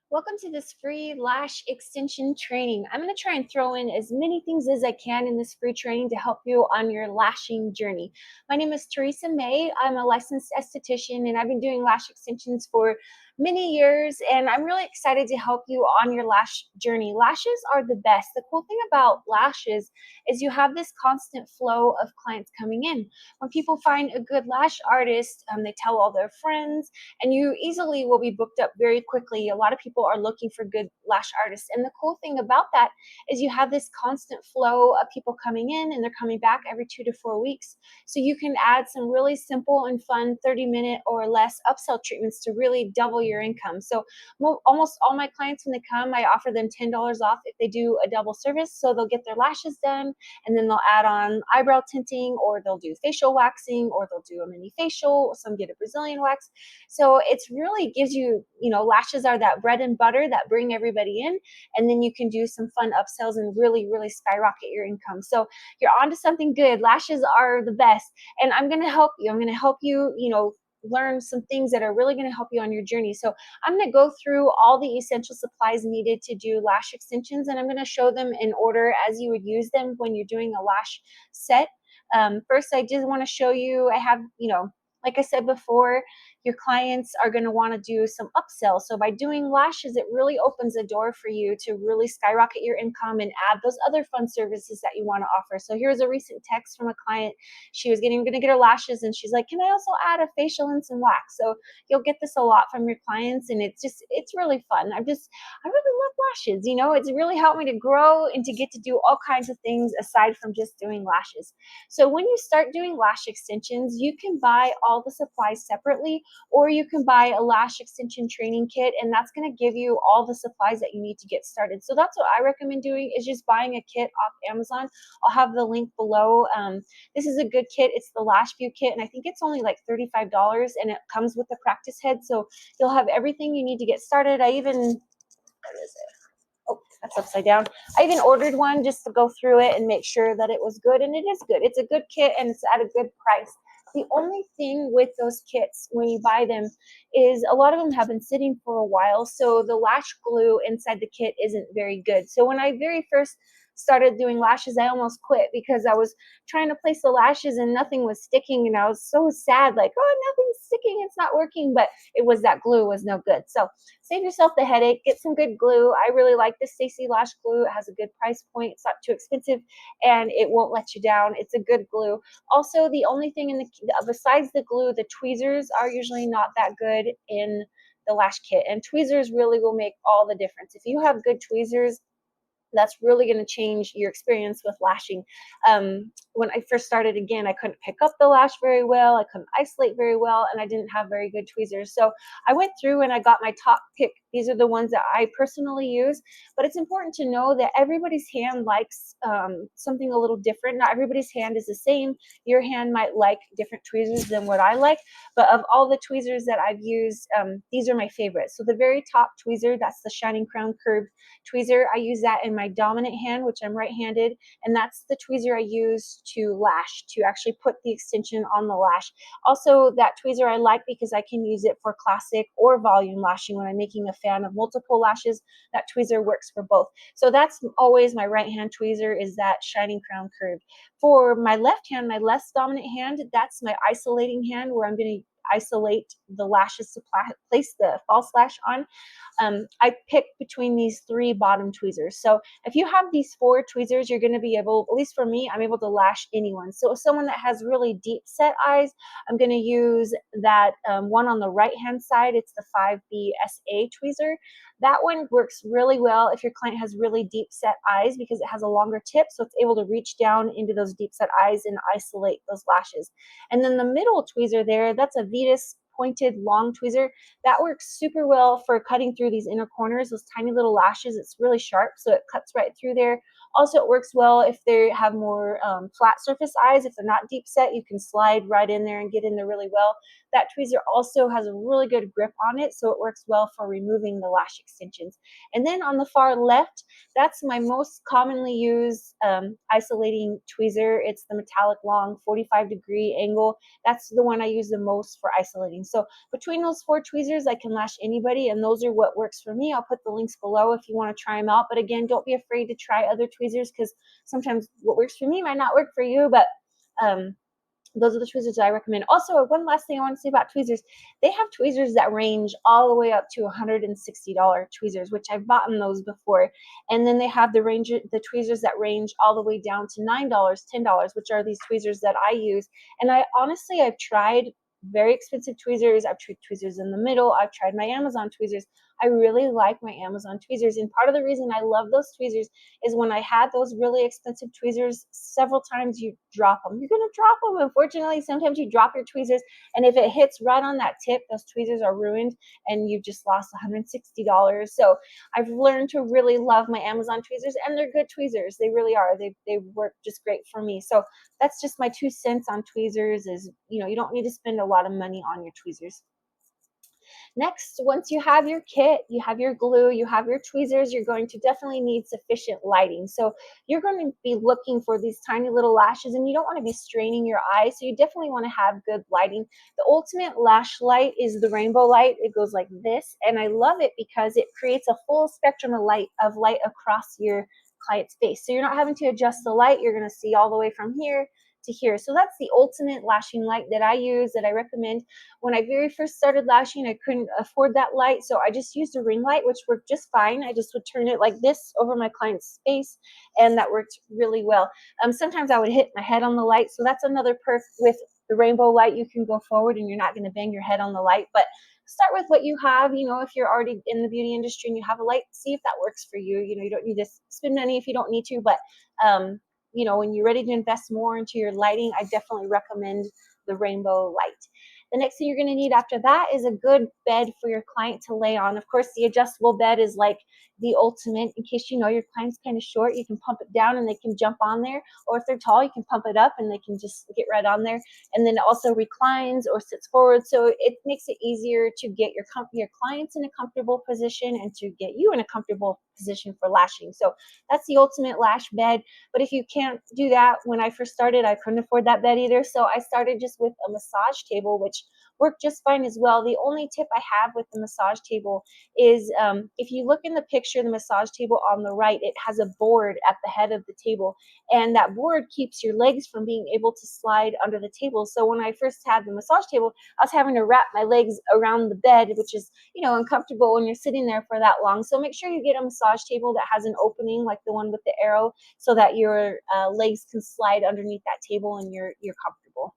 Welcome to this free lash extension training. I'm going to try and throw in as many things as I can in this free training to help you on your lashing journey. My name is Teresa May. I'm a licensed esthetician and I've been doing lash extensions for many years, and I'm really excited to help you on your lash journey. Lashes are the best. The cool thing about lashes is you have this constant flow of clients coming in. When people find a good lash artist, they tell all their friends, and you easily will be booked up very quickly. A lot of people are looking for good lash artists. And the cool thing about that is you have this constant flow of people coming in, and they're coming back every 2 to 4 weeks. So you can add some really simple and fun 30-minute or less upsell treatments to really double your income. So almost all my clients, when they come, I offer them $10 off if they do a double service. So they'll get their lashes done, and then they'll add on eyebrow tinting, or they'll do facial waxing, or they'll do a mini facial. Some get a Brazilian wax. So it's really gives you, lashes are that bread and butter that bring everybody in, and then you can do some fun upsells and really, really skyrocket your income. So you're onto something good. Lashes are the best, and I'm going to help you. I'm going to help you, learn some things that are really going to help you on your journey. So I'm going to go through all the essential supplies needed to do lash extensions, and I'm going to show them in order as you would use them when you're doing a lash set. First, I just want to show you, I have, like I said before, your clients are going to want to do some upsell. So by doing lashes, it really opens a door for you to really skyrocket your income and add those other fun services that you want to offer. So here's a recent text from a client. She was going to get her lashes, and she's like, "Can I also add a facial and some wax?" So you'll get this a lot from your clients, and it's really fun. I really love lashes. It's really helped me to grow and to get to do all kinds of things aside from just doing lashes. So when you start doing lash extensions, you can buy all the supplies separately, or you can buy a lash extension training kit, and that's going to give you all the supplies that you need to get started. So that's what I recommend doing, is just buying a kit off Amazon. I'll have the link below. This is a good kit. It's the Lash View kit, and I think it's only like $35, and it comes with a practice head, so you'll have everything you need to get started. Where is it? Oh, that's upside down. I even ordered one just to go through it and make sure that it was good, and it is good. It's a good kit, and it's at a good price. The only thing with those kits when you buy them is a lot of them have been sitting for a while, so the lash glue inside the kit isn't very good. So when I very first started doing lashes, I almost quit because I was trying to place the lashes and nothing was sticking, and I was so sad, like, oh, nothing's sticking, it's not working. But it was that glue was no good. So save yourself the headache, get some good glue. I really like this Stacy Lash glue. It has a good price point. It's not too expensive, and it won't let you down. It's a good glue. Also, the only thing besides the glue, the tweezers are usually not that good in the lash kit, and tweezers really will make all the difference. If you have good tweezers, that's really going to change your experience with lashing. When I first started, again, I couldn't pick up the lash very well. I couldn't isolate very well, and I didn't have very good tweezers. So I went through and I got my top pick. These are the ones that I personally use, but it's important to know that everybody's hand likes something a little different. Not everybody's hand is the same. Your hand might like different tweezers than what I like, but of all the tweezers that I've used, these are my favorites. So the very top tweezer, that's the Shining Crown Curved tweezer. I use that in my dominant hand, which I'm right-handed, and that's the tweezer I use to lash, to actually put the extension on the lash. Also, that tweezer I like because I can use it for classic or volume lashing. When I'm making a fan of multiple lashes, that tweezer works for both. So that's always my right hand tweezer, is that Shining Crown Curved. For my left hand, my less dominant hand, that's my isolating hand, where I'm going to isolate the lashes to place the false lash on. I pick between these three bottom tweezers. So if you have these four tweezers, you're going to be able, at least for me, I'm able to lash anyone. So if someone that has really deep set eyes, I'm going to use that one on the right hand side. It's the 5B SA tweezer. That one works really well if your client has really deep set eyes, because it has a longer tip, so it's able to reach down into those deep set eyes and isolate those lashes. And then the middle tweezer there, that's a Vetus pointed long tweezer. That works super well for cutting through these inner corners, those tiny little lashes. It's really sharp, so it cuts right through there. Also, it works well if they have more flat surface eyes. If they're not deep set, you can slide right in there and get in there really well. That tweezer also has a really good grip on it, so it works well for removing the lash extensions. And then on the far left, that's my most commonly used isolating tweezer. It's the metallic long 45-degree angle. That's the one I use the most for isolating. So between those 4 tweezers, I can lash anybody, and those are what works for me. I'll put the links below if you want to try them out. But again, don't be afraid to try other tweezers, because sometimes what works for me might not work for you. But um, those are the tweezers I recommend. Also, one last thing I want to say about tweezers, they have tweezers that range all the way up to $160 tweezers, which I've bought those before. And then they have the tweezers that range all the way down to $9, $10, which are these tweezers that I use. And I've tried very expensive tweezers. I've tried tweezers in the middle. I've tried my Amazon tweezers. I really like my Amazon tweezers. And part of the reason I love those tweezers is when I had those really expensive tweezers, several times you drop them. You're going to drop them. Unfortunately, sometimes you drop your tweezers, and if it hits right on that tip, those tweezers are ruined and you've just lost $160. So I've learned to really love my Amazon tweezers, and they're good tweezers. They really are. They work just great for me. So that's just my 2 cents on tweezers. Is, you don't need to spend a lot of money on your tweezers. Next, once you have your kit, you have your glue, you have your tweezers, you're going to definitely need sufficient lighting. So you're going to be looking for these tiny little lashes, and you don't want to be straining your eyes. So you definitely want to have good lighting. The ultimate lash light is the rainbow light. It goes like this, and I love it because it creates a full spectrum of light across your client's face. So you're not having to adjust the light. You're going to see all the way from here to here. So that's the ultimate lashing light that I use, that I recommend. When I very first started lashing, I couldn't afford that light, so I just used a ring light, which worked just fine. I just would turn it like this over my client's face, and that worked really well. Sometimes I would hit my head on the light, so that's another perk with the rainbow light. You can go forward and you're not going to bang your head on the light, but start with what you have. If you're already in the beauty industry and you have a light, see if that works for you. You don't need to spend money if you don't need to, but when you're ready to invest more into your lighting, I definitely recommend the rainbow light. The next thing you're going to need after that is a good bed for your client to lay on. Of course, the adjustable bed is like the ultimate. In case your client's kind of short, you can pump it down and they can jump on there. Or if they're tall, you can pump it up and they can just get right on there. And then it also reclines or sits forward. So it makes it easier to get your clients in a comfortable position and to get you in a comfortable position for lashing. So that's the ultimate lash bed. But if you can't do that, when I first started, I couldn't afford that bed either. So I started just with a massage table, which worked just fine as well. The only tip I have with the massage table is if you look in the picture, the massage table on the right, it has a board at the head of the table. And that board keeps your legs from being able to slide under the table. So when I first had the massage table, I was having to wrap my legs around the bed, which is, uncomfortable when you're sitting there for that long. So make sure you get a massage table that has an opening like the one with the arrow, so that your legs can slide underneath that table and you're comfortable.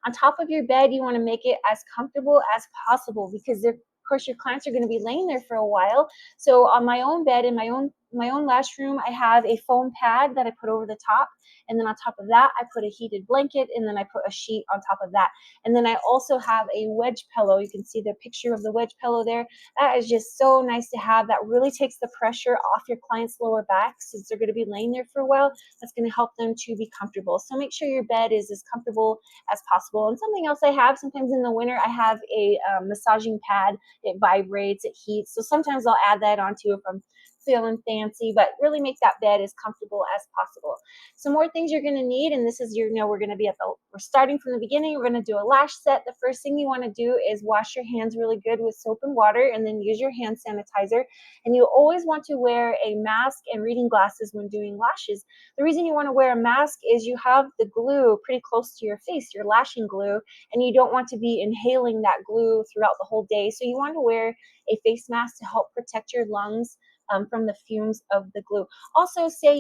On top of your bed, you want to make it as comfortable as possible, because of course your clients are going to be laying there for a while. So on my own bed in my own lash room, I have a foam pad that I put over the top, and then on top of that I put a heated blanket, and then I put a sheet on top of that. And then I also have a wedge pillow. You can see the picture of the wedge pillow there. That is just so nice to have. That really takes the pressure off your client's lower back, since they're going to be laying there for a while. That's going to help them to be comfortable. So make sure your bed is as comfortable as possible. And something else I have, sometimes in the winter, I have a massaging pad. It vibrates, it heats. So sometimes I'll add that onto if I'm feeling fancy, but really make that bed as comfortable as possible. Some more things you're going to need, and this is we're going to be we're starting from the beginning. We're going to do a lash set. The first thing you want to do is wash your hands really good with soap and water, and then use your hand sanitizer. And you always want to wear a mask and reading glasses when doing lashes. The reason you want to wear a mask is you have the glue pretty close to your face, your lashing glue, and you don't want to be inhaling that glue throughout the whole day. So you want to wear a face mask to help protect your lungs from the fumes of the glue. Also, say,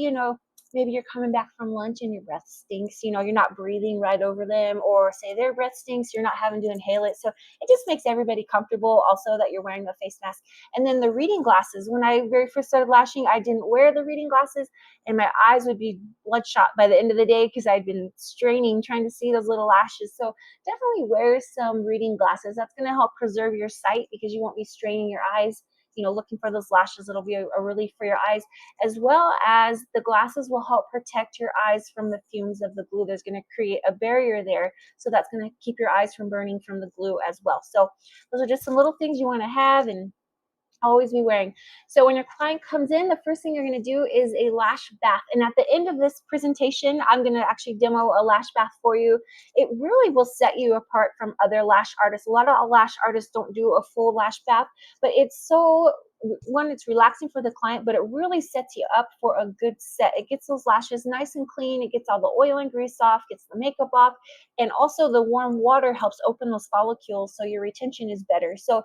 maybe you're coming back from lunch and your breath stinks, you're not breathing right over them, or say their breath stinks, you're not having to inhale it. So it just makes everybody comfortable also that you're wearing a face mask. And then the reading glasses. When I very first started lashing, I didn't wear the reading glasses, and my eyes would be bloodshot by the end of the day because I'd been straining trying to see those little lashes. So definitely wear some reading glasses. That's going to help preserve your sight, because you won't be straining your eyes looking for those lashes. It'll be a relief for your eyes, as well as the glasses will help protect your eyes from the fumes of the glue. There's going to create a barrier there, so that's going to keep your eyes from burning from the glue as well. So those are just some little things you want to have. And Always be wearing. So when your client comes in, the first thing you're going to do is a lash bath. And at the end of this presentation, I'm going to actually demo a lash bath for you. It really will set you apart from other lash artists. A lot of lash artists don't do a full lash bath, but it's so, one, it's relaxing for the client, but it really sets you up for a good set. It gets those lashes nice and clean. It gets all the oil and grease off, gets the makeup off, and also the warm water helps open those follicles so your retention is better. So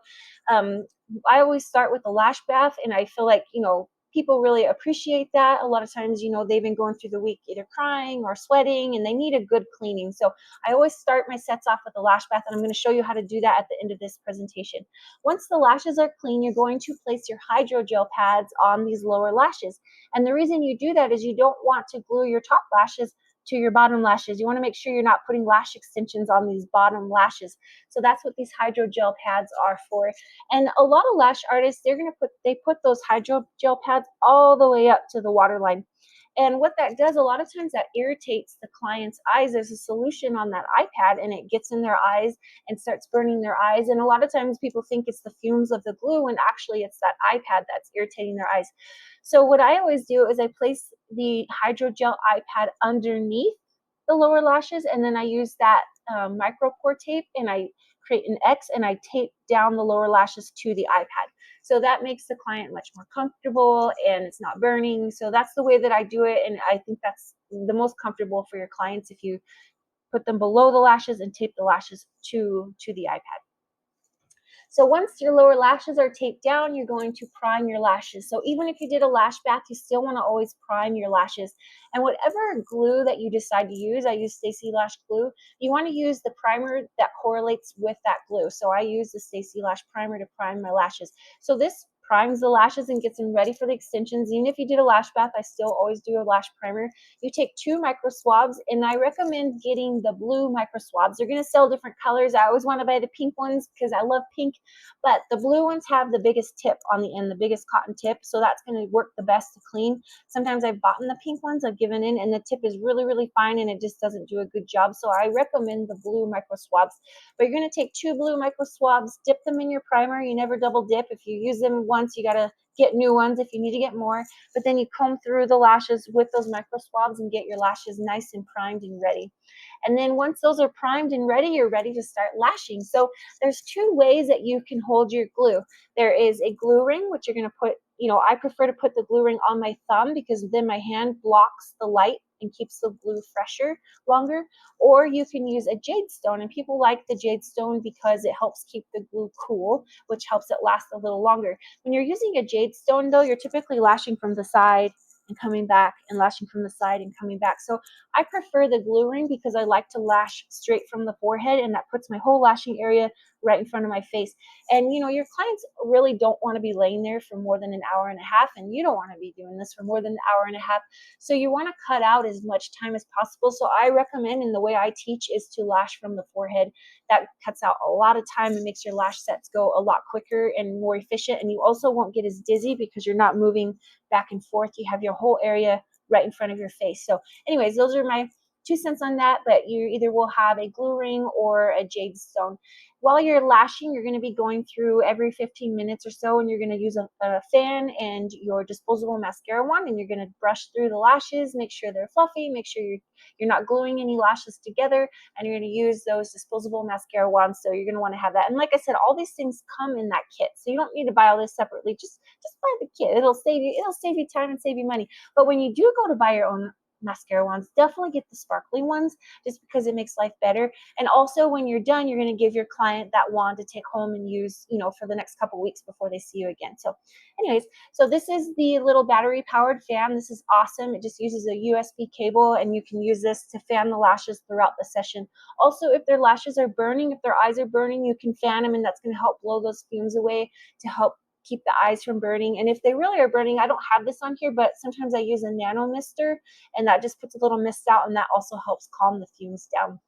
um, I always start with a lash bath, and I feel like, people really appreciate that. A lot of times, they've been going through the week either crying or sweating, and they need a good cleaning. So I always start my sets off with a lash bath, and I'm going to show you how to do that at the end of this presentation. Once the lashes are clean, you're going to place your hydrogel pads on these lower lashes. And the reason you do that is you don't want to glue your top lashes to your bottom lashes. You want to make sure you're not putting lash extensions on these bottom lashes. So that's what these hydrogel pads are for. And a lot of lash artists, they put those hydrogel pads all the way up to the waterline. And what that does, a lot of times that irritates the client's eyes. There's a solution on that iPad and it gets in their eyes and starts burning their eyes. And a lot of times people think it's the fumes of the glue, when actually it's that iPad that's irritating their eyes. So what I always do is I place the hydrogel iPad underneath the lower lashes, and then I use that micro pore tape, and I create an X and I tape down the lower lashes to the iPad. So that makes the client much more comfortable and it's not burning. So that's the way that I do it. And I think that's the most comfortable for your clients, if you put them below the lashes and tape the lashes to the iPad. So once your lower lashes are taped down, you're going to prime your lashes. So even if you did a lash bath, you still want to always prime your lashes. And whatever glue that you decide to use, I use Stacey Lash glue, you want to use the primer that correlates with that glue. So I use the Stacey Lash primer to prime my lashes. So this primes the lashes and gets them ready for the extensions. Even if you did a lash bath, I still always do a lash primer. You take 2 micro swabs, and I recommend getting the blue micro swabs. They're going to sell different colors. I always want to buy the pink ones because I love pink, but the blue ones have the biggest tip on the end, the biggest cotton tip, so that's going to work the best to clean. Sometimes I've bought the pink ones, I've given in, and the tip is really, really fine, and it just doesn't do a good job. So I recommend the blue micro swabs. But you're going to take 2 blue micro swabs, dip them in your primer. You never double dip. If you use them once, you got to get new ones if you need to get more. But then you comb through the lashes with those micro swabs and get your lashes nice and primed and ready. And then once those are primed and ready, you're ready to start lashing. So there's 2 ways that you can hold your glue. There is a glue ring, which you're going to put, I prefer to put the glue ring on my thumb because then my hand blocks the light and keeps the glue fresher longer. Or you can use a jade stone, and people like the jade stone because it helps keep the glue cool, which helps it last a little longer. When you're using a jade stone, though, you're typically lashing from the side and coming back and lashing from the side and coming back. So I prefer the glue ring because I like to lash straight from the forehead, and that puts my whole lashing area right in front of my face. And your clients really don't want to be laying there for more than an hour and a half, and you don't want to be doing this for more than an hour and a half. So you want to cut out as much time as possible. So I recommend, and the way I teach is to lash from the forehead. That cuts out a lot of time and makes your lash sets go a lot quicker and more efficient. And you also won't get as dizzy because you're not moving back and forth. You have your whole area right in front of your face. So anyways, those are my 2 cents on that, but you either will have a glue ring or a jade stone. While you're lashing, you're going to be going through every 15 minutes or so, and you're going to use a fan and your disposable mascara wand, and you're going to brush through the lashes, make sure they're fluffy, make sure you're not gluing any lashes together, and you're going to use those disposable mascara wands. So you're going to want to have that. And like I said, all these things come in that kit, so you don't need to buy all this separately. Just buy the kit. It'll save you time and save you money. But when you do go to buy your own mascara wands, definitely get the sparkly ones, just because it makes life better. And also, when you're done, you're going to give your client that wand to take home and use, for the next couple weeks before they see you again. So anyways, so this is the little battery powered fan. This is awesome. It just uses a USB cable, and you can use this to fan the lashes throughout the session. Also, if their lashes are burning, if their eyes are burning, you can fan them, and that's going to help blow those fumes away to help keep the eyes from burning. And if they really are burning, I don't have this on here, but sometimes I use a nano mister, and that just puts a little mist out, and that also helps calm the fumes down.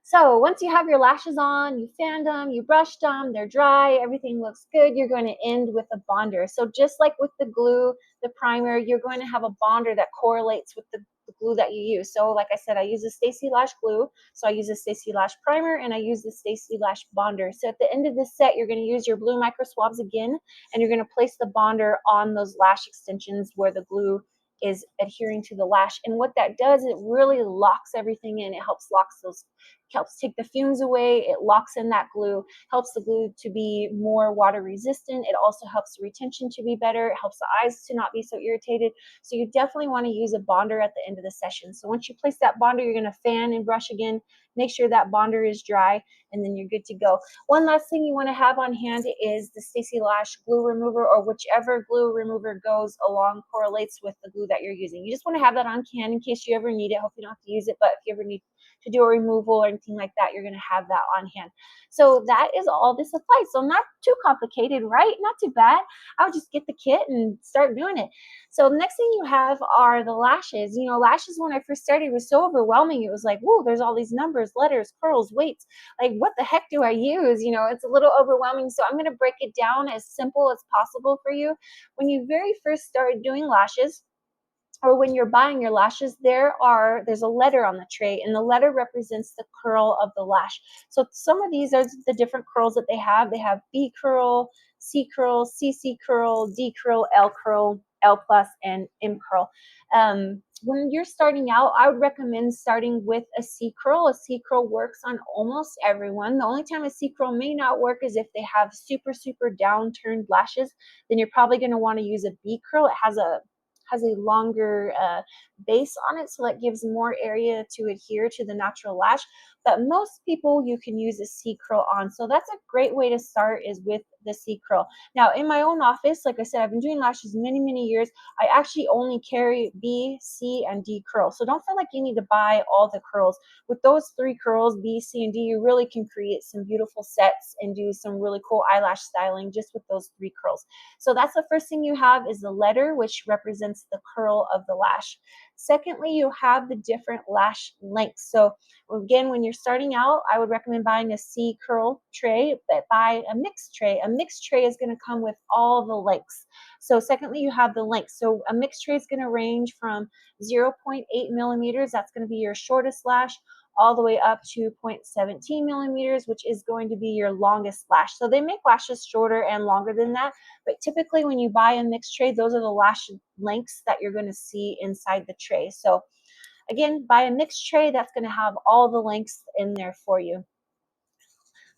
So once you have your lashes on, you fanned them, you brushed them, they're dry, everything looks good, you're going to end with a bonder. So just like with the glue, the primer, you're going to have a bonder that correlates with the glue that you use. So like I said, I use a Stacy Lash glue. So I use a Stacy Lash primer and I use the Stacy Lash bonder. So at the end of this set, you're going to use your blue micro swabs again, and you're going to place the bonder on those lash extensions where the glue is adhering to the lash. And what that does, it really locks everything in. It helps take the fumes away. It locks in that glue, helps the glue to be more water resistant. It also helps the retention to be better. It helps the eyes to not be so irritated. So you definitely want to use a bonder at the end of the session. So once you place that bonder, you're going to fan and brush again. Make sure that bonder is dry, and then you're good to go. One last thing you want to have on hand is the Stacy Lash glue remover, or whichever glue remover goes along, correlates with the glue that you're using. You just want to have that on hand in case you ever need it. Hope you don't have to use it, but if you ever need to do a removal or anything like that, you're going to have that on hand. So that is all this applies. So not too complicated, right? Not too bad. I would just get the kit and start doing it. So the next thing you have are the lashes. You know, lashes when I first started was so overwhelming. It was like, whoa, there's all these numbers, letters, curls, weights. Like, what the heck do I use? You know, it's a little overwhelming. So I'm going to break it down as simple as possible for you. When you very first started doing lashes, or when you're buying your lashes, there's a letter on the tray, and the letter represents the curl of the lash. So some of these are the different curls that they have. They have B curl, C curl, CC curl, D curl, L plus, and M curl. When you're starting out, I would recommend starting with a C curl. A C curl works on almost everyone. The only time a C curl may not work is if they have super, super downturned lashes. Then you're probably going to want to use a B curl. It has a longer base on it, so that gives more area to adhere to the natural lash. But most people, you can use a C curl on. So that's a great way to start, is with the C curl. Now in my own office, like I said, I've been doing lashes many, many years. I actually only carry B, C, and D curls. So don't feel like you need to buy all the curls. With those three curls, B, C, and D, you really can create some beautiful sets and do some really cool eyelash styling just with those three curls. So that's the first thing you have, is the letter, which represents the curl of the lash. Secondly, you have the different lash lengths. So again, when you're starting out, I would recommend buying a C curl tray, but buy a mixed tray. A mixed tray is going to come with all the lengths. So secondly, you have the length. So a mixed tray is going to range from 0.8 millimeters, that's going to be your shortest lash, all the way up to 0.17 millimeters, which is going to be your longest lash. So they make lashes shorter and longer than that, but typically when you buy a mixed tray, those are the lash lengths that you're going to see inside the tray. So again, buy a mixed tray, that's going to have all the lengths in there for you.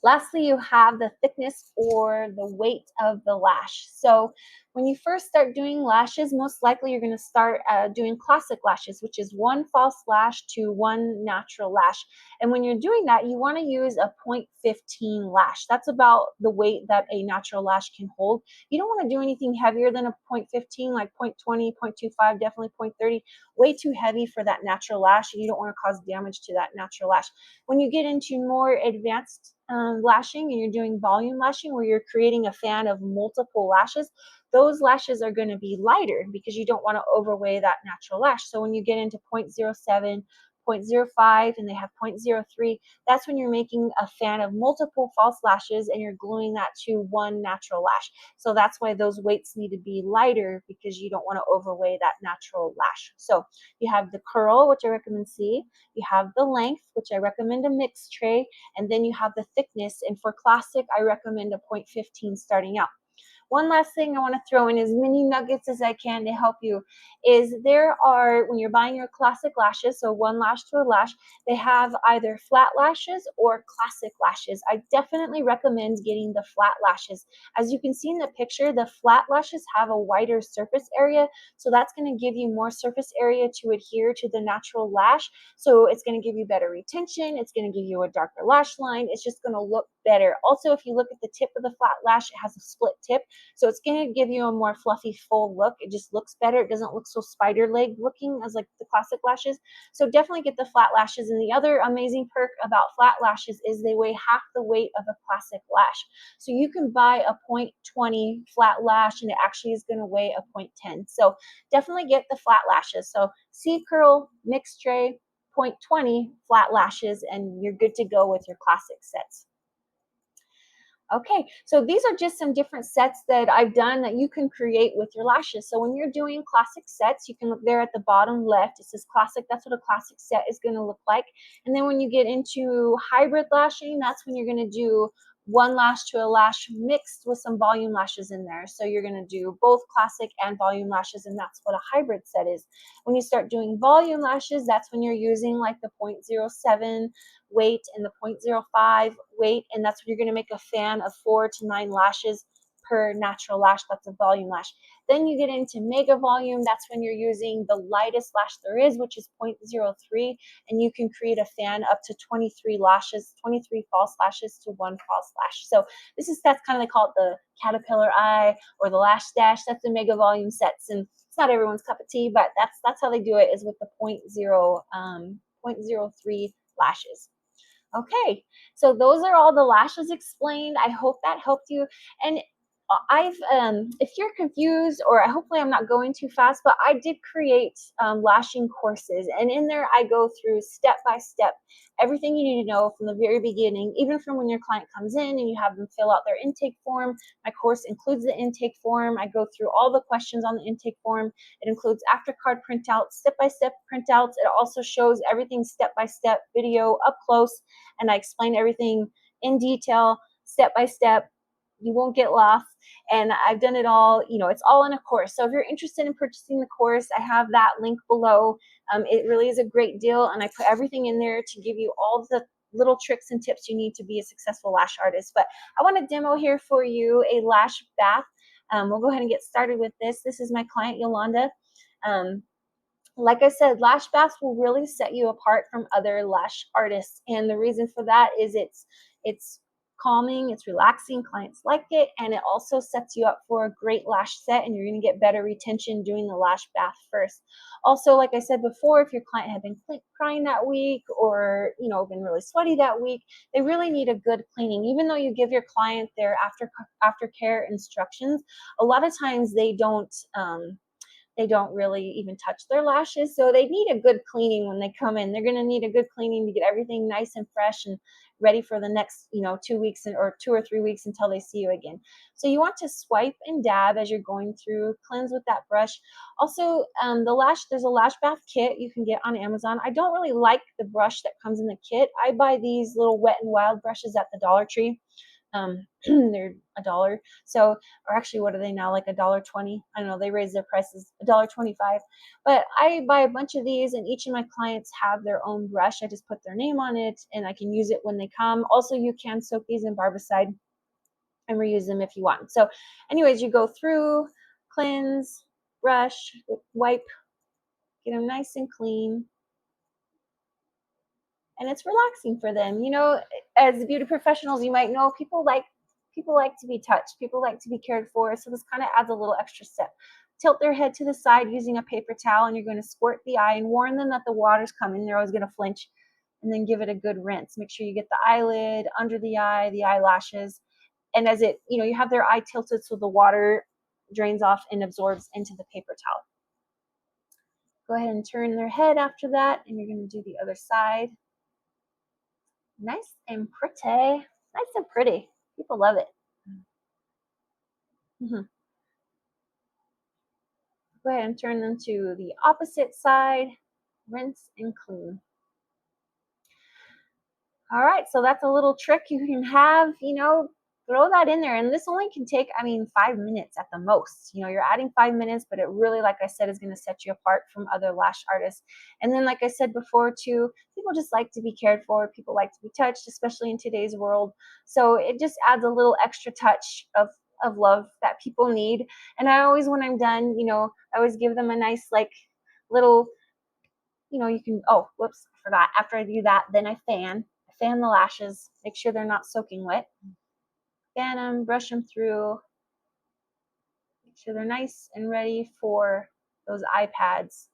Lastly, you have the thickness or the weight of the lash. So when you first start doing lashes, most likely you're going to start doing classic lashes, which is one false lash to one natural lash. And when you're doing that, you want to use a 0.15 lash. That's about the weight that a natural lash can hold. You don't want to do anything heavier than a 0.15, like 0.20, 0.25, definitely 0.30. Way too heavy for that natural lash, and you don't want to cause damage to that natural lash. When you get into more advanced lashing, and you're doing volume lashing, where you're creating a fan of multiple lashes, those lashes are going to be lighter because you don't want to overweigh that natural lash. So when you get into 0.07, 0.05, and they have 0.03, that's when you're making a fan of multiple false lashes and you're gluing that to one natural lash. So that's why those weights need to be lighter, because you don't want to overweigh that natural lash. So you have the curl, which I recommend C, you have the length, which I recommend a mixed tray, and then you have the thickness. And for classic, I recommend a 0.15 starting out. One last thing I want to throw in, as many nuggets as I can to help you, is when you're buying your classic lashes, so one lash to a lash, they have either flat lashes or classic lashes. I definitely recommend getting the flat lashes. As you can see in the picture, the flat lashes have a wider surface area, so that's going to give you more surface area to adhere to the natural lash. So it's going to give you better retention, it's going to give you a darker lash line, it's just going to look better. Also, if you look at the tip of the flat lash, it has a split tip, so it's going to give you a more fluffy, full look. It just looks better. It doesn't look so spider leg looking as like the classic lashes. So definitely get the flat lashes. And the other amazing perk about flat lashes is they weigh half the weight of a classic lash. So you can buy a 0.20 flat lash and it actually is going to weigh a 0.10. So definitely get the flat lashes. So C curl, mixed tray, 0.20 flat lashes, and you're good to go with your classic sets. Okay, so these are just some different sets that I've done that you can create with your lashes. So when you're doing classic sets, you can look there at the bottom left. It says classic. That's what a classic set is going to look like. And then when you get into hybrid lashing, that's when you're going to do one lash to a lash mixed with some volume lashes in there. So you're going to do both classic and volume lashes, and that's what a hybrid set is. When you start doing volume lashes, that's when you're using like the 0.07 weight and the 0.05 weight, and that's when you're going to make a fan of 4 to 9 lashes per natural lash. That's a volume lash. Then you get into mega volume. That's when you're using the lightest lash there is, which is 0.03, and you can create a fan up to 23 lashes, 23 false lashes to 1 false lash. So that's kind of, they call it the caterpillar eye or the lash dash. That's the mega volume sets, and it's not everyone's cup of tea, but that's how they do it, is with the 0.03 lashes. Okay, so those are all the lashes explained. I hope that helped you. And if you're confused, or hopefully I'm not going too fast, but I did create lashing courses, and in there I go through step by step everything you need to know from the very beginning, even from when your client comes in and you have them fill out their intake form. My course includes the intake form. I go through all the questions on the intake form. It includes aftercard printouts, step by step printouts. It also shows everything step by step, video up close, and I explain everything in detail, step by step. You won't get lost. And I've done it all, it's all in a course. So if you're interested in purchasing the course, I have that link below. It really is a great deal, and I put everything in there to give you all the little tricks and tips you need to be a successful lash artist. But I want to demo here for you a lash bath. We'll go ahead and get started with this. This is my client, Yolanda. Like I said, lash baths will really set you apart from other lash artists, and the reason for that is it's calming, it's relaxing, clients like it, and it also sets you up for a great lash set, and you're going to get better retention doing the lash bath first. Also, like I said before, if your client had been crying that week, or been really sweaty that week, they really need a good cleaning. Even though you give your client their aftercare instructions, a lot of times they don't really even touch their lashes. So they need a good cleaning when they come in. They're going to need a good cleaning to get everything nice and fresh and ready for the next, 2 weeks or 2 or 3 weeks until they see you again. So you want to swipe and dab as you're going through, cleanse with that brush. Also, there's a lash bath kit you can get on Amazon. I don't really like the brush that comes in the kit. I buy these little Wet n Wild brushes at the Dollar Tree. They're $1. So, or actually, what are they now? Like $1.20? I don't know. They raised their prices, $1.25. But I buy a bunch of these, and each of my clients have their own brush. I just put their name on it, and I can use it when they come. Also, you can soak these in barbicide and reuse them if you want. So, anyways, you go through, cleanse, brush, wipe, get them nice and clean. And it's relaxing for them. As beauty professionals, you might know people like to be touched. People like to be cared for. So this kind of adds a little extra step. Tilt their head to the side using a paper towel, and you're going to squirt the eye and warn them that the water's coming. They're always going to flinch, and then give it a good rinse. Make sure you get the eyelid, under the eye, the eyelashes, and as you have their eye tilted so the water drains off and absorbs into the paper towel. Go ahead and turn their head after that, and you're going to do the other side. Nice and pretty. Nice and pretty. People love it. Mhm. Go ahead and turn them to the opposite side. Rinse and clean. All right, so that's a little trick you can have, throw that in there. And this only can take, 5 minutes at the most. You're adding 5 minutes, but it really, like I said, is going to set you apart from other lash artists. And then, like I said before, too, people just like to be cared for. People like to be touched, especially in today's world. So it just adds a little extra touch of love that people need. And I always, when I'm done, I always give them a nice, little, you can, oh, whoops, I forgot. After I do that, then I fan the lashes, make sure they're not soaking wet. Fan them, brush them through, make sure they're nice and ready for those eye pads.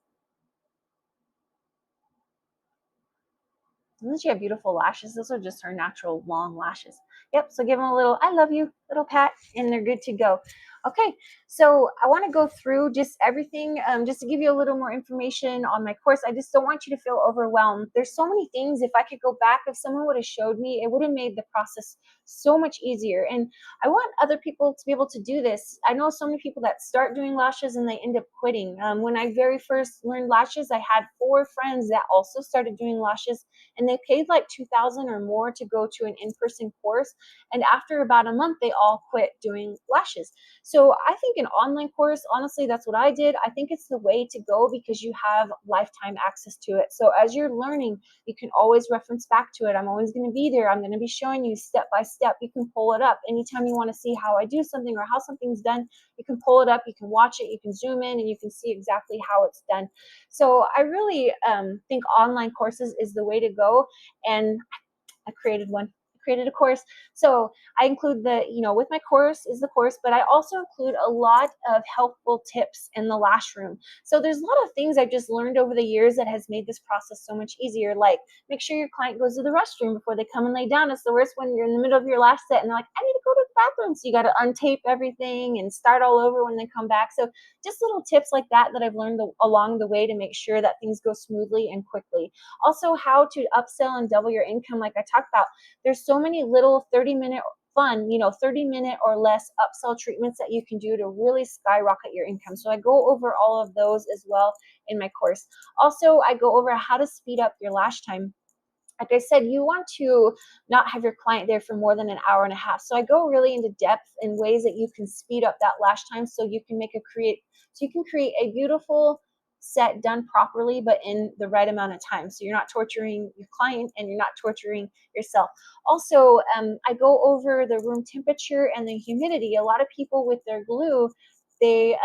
Doesn't she have beautiful lashes? Those are just her natural long lashes. Yep, so give them a little, I love you. little pat, and they're good to go. Okay, so I want to go through just everything, just to give you a little more information on my course. I just don't want you to feel overwhelmed. There's so many things. If I could go back, if someone would have showed me, it would have made the process so much easier. And I want other people to be able to do this. I know so many people that start doing lashes and they end up quitting. When I very first learned lashes, I had 4 friends that also started doing lashes, and they paid like 2,000 or more to go to an in-person course. And after about a month, they all quit doing lashes. So I think an online course, honestly, that's what I did. I think it's the way to go because you have lifetime access to it. So as you're learning, you can always reference back to it. I'm always going to be there. I'm going to be showing you step by step. You can pull it up anytime you want to see how I do something or how something's done. You can pull it up, you can watch it, you can zoom in, and you can see exactly how it's done. So I really think online courses is the way to go. And I created one. I created a course. So I include with my course is the course, but I also include a lot of helpful tips in the lash room. So there's a lot of things I've just learned over the years that has made this process so much easier. Like make sure your client goes to the restroom before they come and lay down. It's the worst when you're in the middle of your lash set and they're like, I need to go to the bathroom. So you got to untape everything and start all over when they come back. So just little tips like that that I've learned along the way to make sure that things go smoothly and quickly. Also, how to upsell and double your income, like I talked about. There's so many little 30-minute fun, 30-minute or less upsell treatments that you can do to really skyrocket your income. So I go over all of those as well in my course. Also, I go over how to speed up your lash time. Like I said, you want to not have your client there for more than an hour and a half. So I go really into depth in ways that you can speed up that lash time so you can create a beautiful set done properly, but in the right amount of time. So you're not torturing your client and you're not torturing yourself. Also, I go over the room temperature and the humidity. A lot of people with their glue, they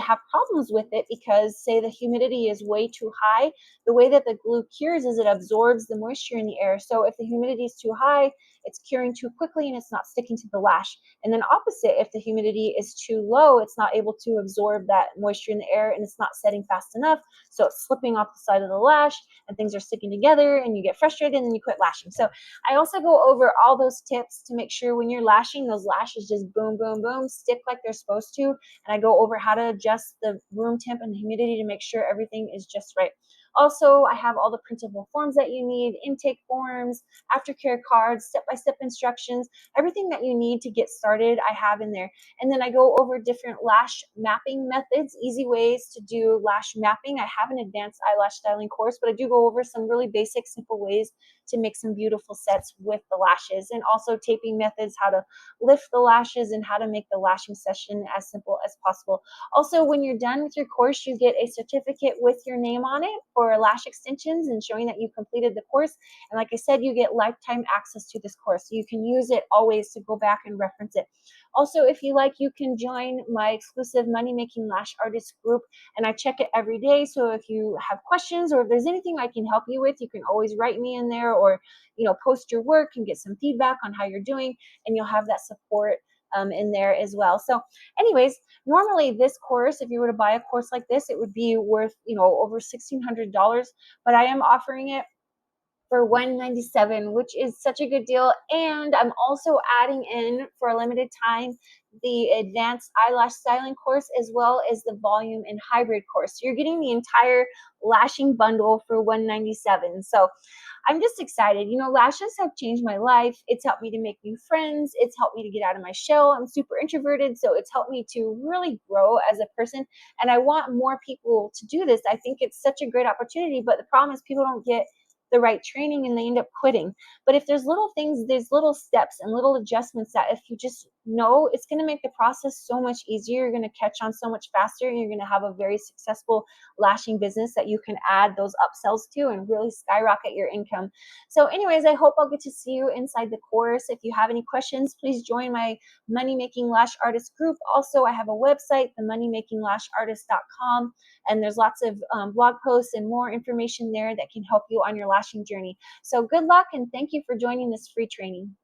have problems with it because, say, the humidity is way too high. The way that the glue cures is it absorbs the moisture in the air. So if the humidity is too high, it's curing too quickly and it's not sticking to the lash. And then opposite, if the humidity is too low, it's not able to absorb that moisture in the air and it's not setting fast enough. So it's slipping off the side of the lash and things are sticking together and you get frustrated and then you quit lashing. So I also go over all those tips to make sure when you're lashing, those lashes just boom, boom, boom, stick like they're supposed to. And I go over how to adjust the room temp and the humidity to make sure everything is just right. Also, I have all the printable forms that you need, intake forms, aftercare cards, step-by-step instructions, everything that you need to get started, I have in there. And then I go over different lash mapping methods, easy ways to do lash mapping. I have an advanced eyelash styling course, but I do go over some really basic, simple ways to make some beautiful sets with the lashes, and also taping methods, how to lift the lashes and how to make the lashing session as simple as possible. Also, when you're done with your course, you get a certificate with your name on it for lash extensions and showing that you completed the course. And like I said, you get lifetime access to this course. So you can use it always to go back and reference it. Also, if you like, you can join my exclusive Money Making Lash Artist group, and I check it every day. So if you have questions or if there's anything I can help you with, you can always write me in there, or post your work and get some feedback on how you're doing, and you'll have that support in there as well. So anyways, normally this course, if you were to buy a course like this, it would be worth over $1,600, but I am offering it for $197, which is such a good deal. And I'm also adding in, for a limited time, the advanced eyelash styling course as well as the volume and hybrid course. So you're getting the entire lashing bundle for $197. So I'm just excited. Lashes have changed my life. It's helped me to make new friends. It's helped me to get out of my shell. I'm super introverted, so it's helped me to really grow as a person. And I want more people to do this. I think it's such a great opportunity, but the problem is people don't get the right training and they end up quitting. But if there's little things, there's little steps and little adjustments that if you just know, it's going to make the process so much easier. You're going to catch on so much faster, and you're going to have a very successful lashing business that you can add those upsells to and really skyrocket your income. So anyways, I hope I'll get to see you inside the course. If you have any questions, please join my Money Making Lash Artist group. Also, I have a website, themoneymakinglashartist.com, and there's lots of blog posts and more information there that can help you on your lashing journey. So good luck, and thank you for joining this free training.